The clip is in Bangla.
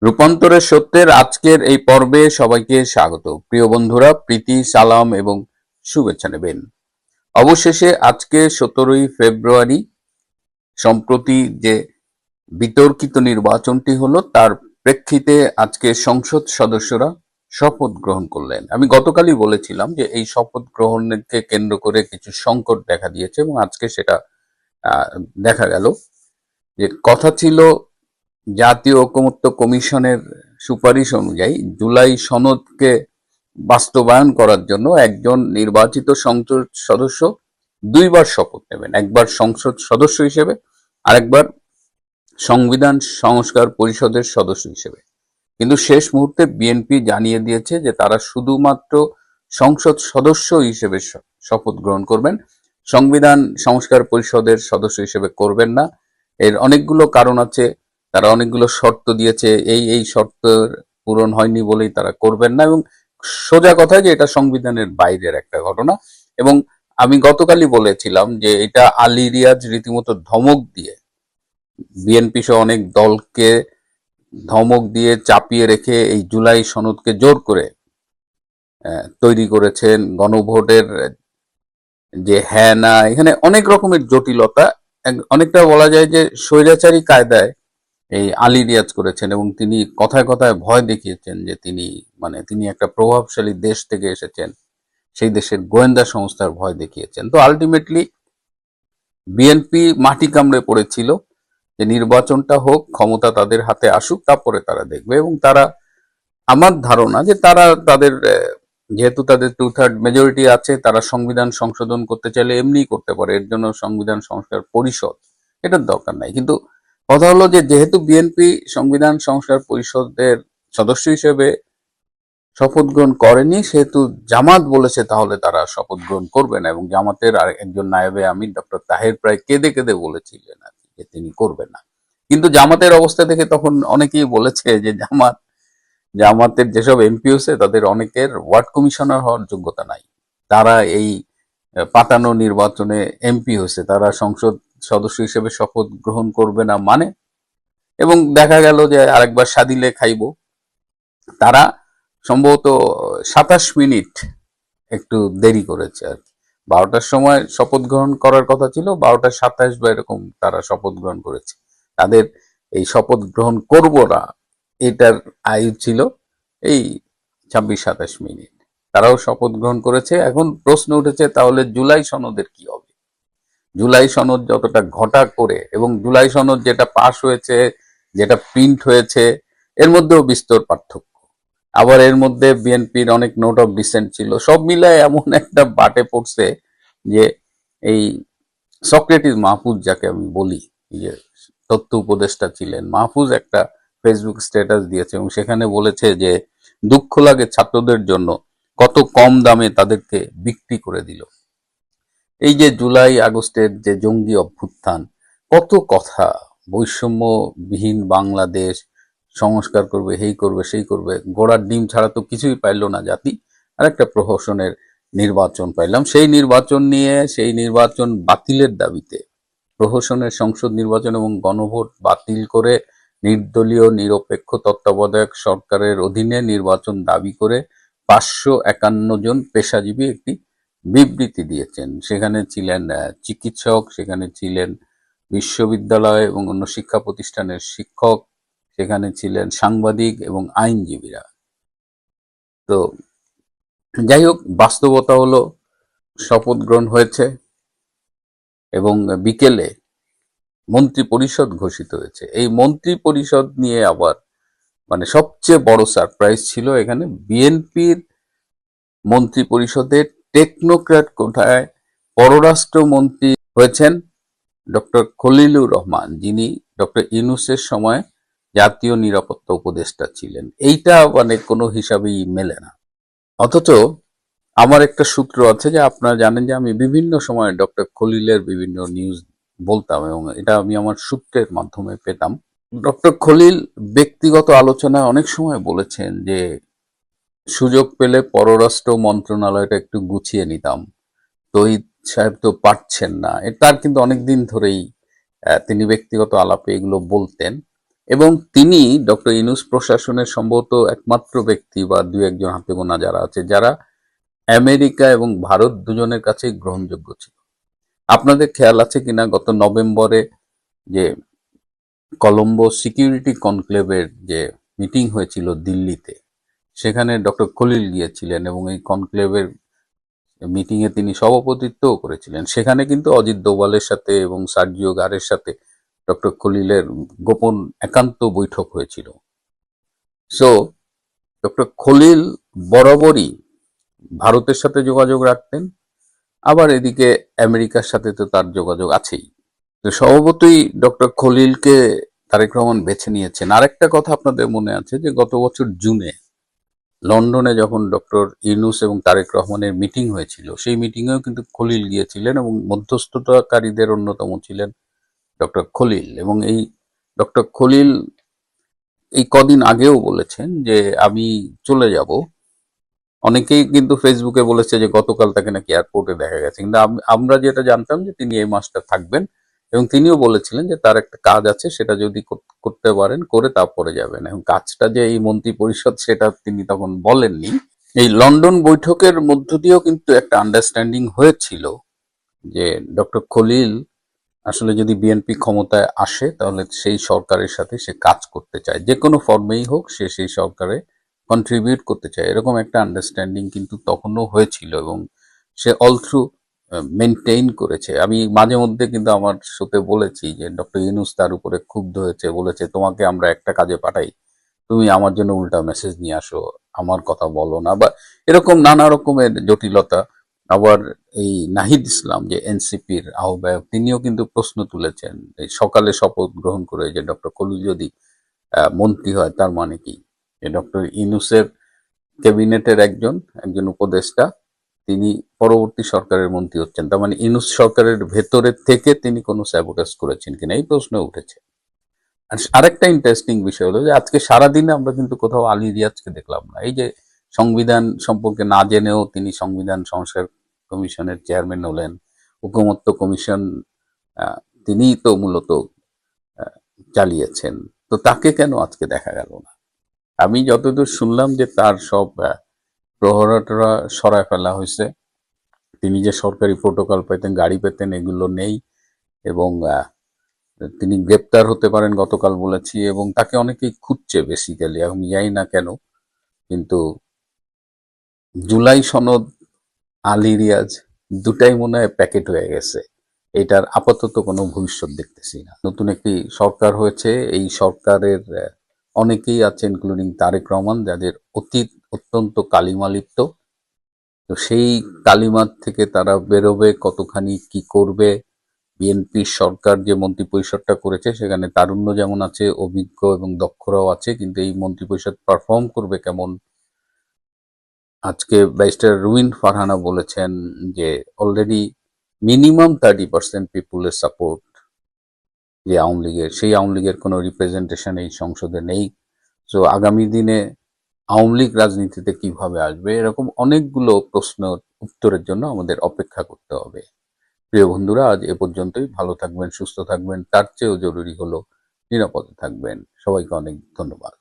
রূপান্তরের সত্যের আজকের এই পর্বে সবাইকে স্বাগত। প্রিয় বন্ধুরা, প্রীতি, সালাম এবং শুভেচ্ছা নেবেন। অবশেষে আজকে 17ই ফেব্রুয়ারি সম্প্রতি যে বিতর্কিত নির্বাচনটি হলো তার প্রেক্ষিতে আজকে সংসদ সদস্যরা শপথ গ্রহণ করলেন। আমি গতকালই বলেছিলাম যে এই শপথ গ্রহণকে কেন্দ্র করে কিছু সংকট দেখা দিয়েছে এবং আজকে সেটা আহ, দেখা গেল। যে কথা ছিল, জাতীয় ঐকমত্য কমিশনের সুপারিশ অনুযায়ী জুলাই সনদকে বাস্তবায়ন করার জন্য একজন নির্বাচিত সংসদ সদস্য দুইবার শপথ নেবেন, একবার সংসদ সদস্য হিসেবে আরেকবার সংবিধান সংস্কার পরিষদের সদস্য হিসেবে। কিন্তু শেষ মুহূর্তে বিএনপি জানিয়ে দিয়েছে যে তারা শুধুমাত্র সংসদ সদস্য হিসেবে শপথ গ্রহণ করবেন, সংবিধান সংস্কার পরিষদের সদস্য হিসেবে করবেন না। এর অনেকগুলো কারণ আছে, তারা অনেকগুলো শর্ত দিয়েছে, এই শর্তের পূরণ হয়নি বলেই তারা করবেন না। এবং সোজা কথা যে এটা সংবিধানের বাইরের একটা ঘটনা। এবং আমি গতকালই বলেছিলাম যে এটা আলী রিয়াজ রীতিমতো ধমক দিয়ে বিএনপি সহ অনেক দলকে ধমক দিয়ে চাপিয়ে রেখে এই জুলাই সনদকে জোর করে তৈরি করেছেন। গণভোটের যে হ্যাঁ না, এখানে অনেক রকমের জটিলতা, অনেকটা বলা যায় যে স্বৈরাচারী কায়দায় এই আলী রিয়াজ করেছেন এবং তিনি কথায় কথায় ভয় দেখিয়েছেন যে তিনি একটা প্রভাবশালী দেশ থেকে এসেছেন, সেই দেশের গোয়েন্দা সংস্থার ভয় দেখিয়েছেন। তো আলটিমেটলি বিএনপি মাটি কামড়ে পড়েছিল যে নির্বাচনটা হোক, ক্ষমতা তাদের হাতে আসুক, তারপরে তারা দেখবে। এবং তারা, আমার ধারণা যে তারা তাদের যেহেতু তাদের 2/3 মেজরিটি আছে, তারা সংবিধান সংশোধন করতে চাইলে এমনিই করতে পারে, এর জন্য সংবিধান সংস্কার পরিষদ এটার দরকার নাই। কিন্তু কথা হলো যে যেহেতু বিএনপি সংবিধান সংস্কার পরিষদের সদস্য হিসেবে শপথ গ্রহণ করেনি, সেহেতু জামাত বলেছে তাহলে তারা শপথ গ্রহণ করবে না। এবং জামাতের আর একজন নায়েবে আমির ডক্টর তাহের প্রায় কেঁদে কেঁদে বলেছিলেন আর কি যে তিনি করবেন না। কিন্তু জামাতের অবস্থা দেখে তখন অনেকেই বলেছে যে জামাতের যেসব এমপি হচ্ছে তাদের অনেকের ওয়ার্ড কমিশনার হওয়ার যোগ্যতা নাই, তারা এই পাতানো নির্বাচনে এমপি হয়েছে, তারা সংসদ সদস্য হিসেবে শপথ গ্রহণ করবে না মানে। এবং দেখা গেল যে আরেকবার সাদিলে খাইব, তারা সম্ভবত 27 মিনিট একটু দেরি করেছে আর কি। 12টার সময় শপথ গ্রহণ করার কথা ছিল, 12টা 27 বা এরকম তারা শপথ গ্রহণ করেছে। তাদের এই শপথ গ্রহণ করব না এটার আয়ু ছিল এই 26-27 মিনিট, তারাও শপথ গ্রহণ করেছে। এখন প্রশ্ন উঠেছে তাহলে জুলাই সনদের কি হবে। জুলাই সনদ যতটা ঘটা করে, এবং জুলাই সনদ যেটা পাশ হয়েছে, যেটা প্রিন্ট হয়েছে, এর মধ্যেও বিস্তর পার্থক্য। আবার এর মধ্যে বিএনপির অনেক নোট অফ ডিসেন্ট ছিল, সব মিলায় এমন একটা বাটে পড়ছে যে এই সক্রেটিস মাহফুজ, যাকে আমি বলি, যে তথ্য উপদেষ্টা ছিলেন, মাহফুজ একটা ফেসবুক স্ট্যাটাস দিয়েছে এবং সেখানে বলেছে যে দুঃখ লাগে ছাত্রদের জন্য, কত কম দামে তাদেরকে বিক্রি করে দিল। এই যে জুলাই আগস্টের যে জঙ্গি অভ্যুত্থান, কত কথা, বৈষম্যবিহীন বাংলাদেশ, সংস্কার করবে, এই করবে সেই করবে, গোড়ার ডিম ছাড়া তো কিছুই পাইল না জাতি। আর একটা প্রহসনের নির্বাচন পাইলাম, সেই নির্বাচন নিয়ে, সেই নির্বাচন বাতিলের দাবিতে প্রহসনের সংসদ নির্বাচন এবং গণভোট বাতিল করে নির্দলীয় নিরপেক্ষ তত্ত্বাবধায়ক সরকারের অধীনে নির্বাচন দাবি করে 551 জন পেশাজীবী একটি বিবৃতি দিয়েছেন। সেখানে ছিলেন চিকিৎসক, সেখানে ছিলেন বিশ্ববিদ্যালয় এবং অন্য শিক্ষা প্রতিষ্ঠানের শিক্ষক, সেখানে ছিলেন সাংবাদিক এবং আইনজীবীরা। তো যাই হোক, বাস্তবতা হলো শপথ গ্রহণ হয়েছে এবং বিকেলে মন্ত্রী পরিষদ ঘোষিত হয়েছে। এই মন্ত্রী পরিষদ নিয়ে আবার সবচেয়ে বড় সারপ্রাইজ ছিল এখানে বিএনপির মন্ত্রী পরিষদের টেকনোক্র্যাট কোঠায় পররাষ্ট্রমন্ত্রী হয়েছেন ডক্টর খলিলুর রহমান, যিনি ডক্টর ইউনূসের সময় জাতীয় নিরাপত্তা উপদেষ্টা ছিলেন। এইটা কোনো হিসাবেই মেলে না। অথচ আমার একটা সূত্র আছে, যে আপনারা জানেন যে আমি বিভিন্ন সময় ডক্টর খলিলের বিভিন্ন নিউজ বলতাম এবং এটা আমি আমার সূত্রের মাধ্যমে পেতাম। ডক্টর খলিল ব্যক্তিগত আলোচনায় অনেক সময় বলেছেন যে সুযোগ পেলে পররাষ্ট্র মন্ত্রণালয়টা একটু গুছিয়ে নিতাম, তহিদ সাহেব তো পারছেন না। তার কিন্তু অনেকদিন ধরেই তিনি ব্যক্তিগত আলাপে এগুলো বলতেন। এবং তিনি ডক্টর ইউনূস প্রশাসনের সম্ভবত একমাত্র ব্যক্তি বা দু একজন হাতে গোনা যারা আছে যারা আমেরিকা এবং ভারত দুজনের কাছেই গ্রহণযোগ্য ছিল। আপনাদের খেয়াল আছে কিনা গত নভেম্বরে যে কলম্বো সিকিউরিটি কনক্লেভের যে মিটিং হয়েছিল দিল্লিতে, সেখানে ডক্টর খলিল গিয়েছিলেন এবং এই কনক্লেভের মিটিং এ তিনি সভাপতিত্বও করেছিলেন। সেখানে কিন্তু অজিত দোভালের সাথে এবং সার্জিও গারের সাথে ডক্টর খলিলের গোপন একান্ত বৈঠক হয়েছিল। সো ডক্টর খলিল বরাবরই ভারতের সাথে যোগাযোগ রাখতেন, আবার এদিকে আমেরিকার সাথে তো তার যোগাযোগ আছেই। তো স্বভাবতই ডক্টর খলিলকে তারেক রহমান বেছে নিয়েছেন। আরেকটা কথা আপনাদের মনে আছে যে গত বছর জুনে লন্ডনে যখন ডক্টর ইউনূস এবং তারেক রহমানের মিটিং হয়েছিল, সেই মিটিংয়েও কিন্তু খলিল গিয়েছিলেন এবং মধ্যস্থতাকারীদের অন্যতম ছিলেন ডক্টর খলিল। এবং এই ডক্টর খলিল এই কদিন আগেও বলেছেন যে আমি চলে যাব। অনেকেই কিন্তু ফেসবুকে বলেছে যে গতকাল তাকে নাকি এয়ারপোর্টে দেখা গেছে, কিন্তু আমরা যেটা জানতাম যে তিনি এই মাসটা থাকবেন এবং তিনিও বলেছিলেন যে তার একটা কাজ আছে, সেটা যদি করতে পারেন করে তারপরে যাবেন। এবং কাজটা যে এই মন্ত্রী পরিষদ সেটা তিনি তখন বলেননি। এই লন্ডন বৈঠকের মধ্য দিয়েও কিন্তু একটা আন্ডারস্ট্যান্ডিং হয়েছিল যে ডক্টর খলিল আসলে যদি বিএনপি ক্ষমতায় আসে তাহলে সেই সরকারের সাথে সে কাজ করতে চায়, যে কোনো ফর্মেই হোক সে সেই সরকারে কন্ট্রিবিউট করতে চায়, এরকম একটা আন্ডারস্ট্যান্ডিং কিন্তু তখনও হয়েছিল এবং সে অল থ্রু মেনটেইন করেছে। আমি মাঝে মধ্যে কিন্তু আমার শোতে বলেছি যে ডক্টর ইউনূস তার উপরে ক্ষুব্ধ হয়েছে, বলেছে তোমাকে আমরা একটা কাজে পাঠাই, তুমি আমার জন্য উল্টা মেসেজ নিয়ে আসো, আমার কথা বলো না, বা এরকম নানা রকমের জটিলতা। আবার এই নাহিদ ইসলাম যে এনসিপির আহ্বায়ক, তিনিও কিন্তু প্রশ্ন তুলেছেন এই সকালে শপথ গ্রহণ করে যে ডক্টর খলিল যদি মন্ত্রী হয় তার মানে কি, যে ডক্টর ইউনূসের ক্যাবিনেটের একজন একজন উপদেষ্টা তিনি পরবর্তী সরকারের মন্ত্রী হচ্ছেন, তার মানে ইউনূস সরকারের ভেতরে থেকে তিনি কোনো স্যাবোটাজ করেছেন কিনা, এই প্রশ্ন উঠেছে। আর আরেকটা ইন্টারেস্টিং বিষয় হলো যে আজকে সারাদিনে আমরা কিন্তু কোথাও আলী রিয়াজকে দেখলাম না। এই যে সংবিধান সম্পর্কে না জেনেও তিনি সংবিধান সংস্কার কমিশনের চেয়ারম্যান হলেন, ঐকমত্য কমিশন আহ, তিনিই তো মূলত আহ, চালিয়েছেন, তো তাকে কেন আজকে দেখা গেল না? আমি যতদূর শুনলাম যে তার সব প্রহরাটরা সরায় ফেলা হয়েছে, তিনি যে সরকারি প্রোটোকল পেতেন, গাড়ি পেতেন, এগুলো নেই, এবং তিনি গ্রেপ্তার হতে পারেন গতকাল বলেছি, এবং তাকে অনেকেই খুঁজছে বেসিক্যালি, আমি জানি না কেন। কিন্তু জুলাই সনদ, আলী রিয়াজ দুটাই মনে হয় প্যাকেট হয়ে গেছে, এটার আপাতত কোনো ভবিষ্যৎ দেখতেছি না। নতুন একটি সরকার হয়েছে, এই সরকারের অনেকেই আছে ইনক্লুডিং তারেক রহমান যাদের অতীত অত্যন্ত কালিমালিপ্ত। তো সেই কালিমার থেকে তারা বেরোবে কতখানি, কি করবে? বিএনপি সরকার যে মন্ত্রিপরিষদটা করেছে সেখানে তারুণ্য যেমন আছে, অভিজ্ঞ এবং দক্ষরাও আছে, কিন্তু এই মন্ত্রিপরিষদ পারফর্ম করবে কেমন? আজকে ব্যারিস্টার রুবিন ফারহানা বলেছেন যে অলরেডি মিনিমাম 30% পিপুলের সাপোর্ট যে আওয়ামী লীগের, সেই আওয়ামী লীগের কোনো রিপ্রেজেন্টেশন এই সংসদে নেই। তো আগামী দিনে আওয়ামী লীগ রাজনীতিতে কিভাবে আসবে, এরকম অনেকগুলো প্রশ্ন উত্তরের জন্য আমাদের অপেক্ষা করতে হবে। প্রিয় বন্ধুরা, আজ এ পর্যন্তই। ভালো থাকবেন, সুস্থ থাকবেন, তার চেয়েও জরুরি হলো নিরাপদে থাকবেন। সবাইকে অনেক ধন্যবাদ।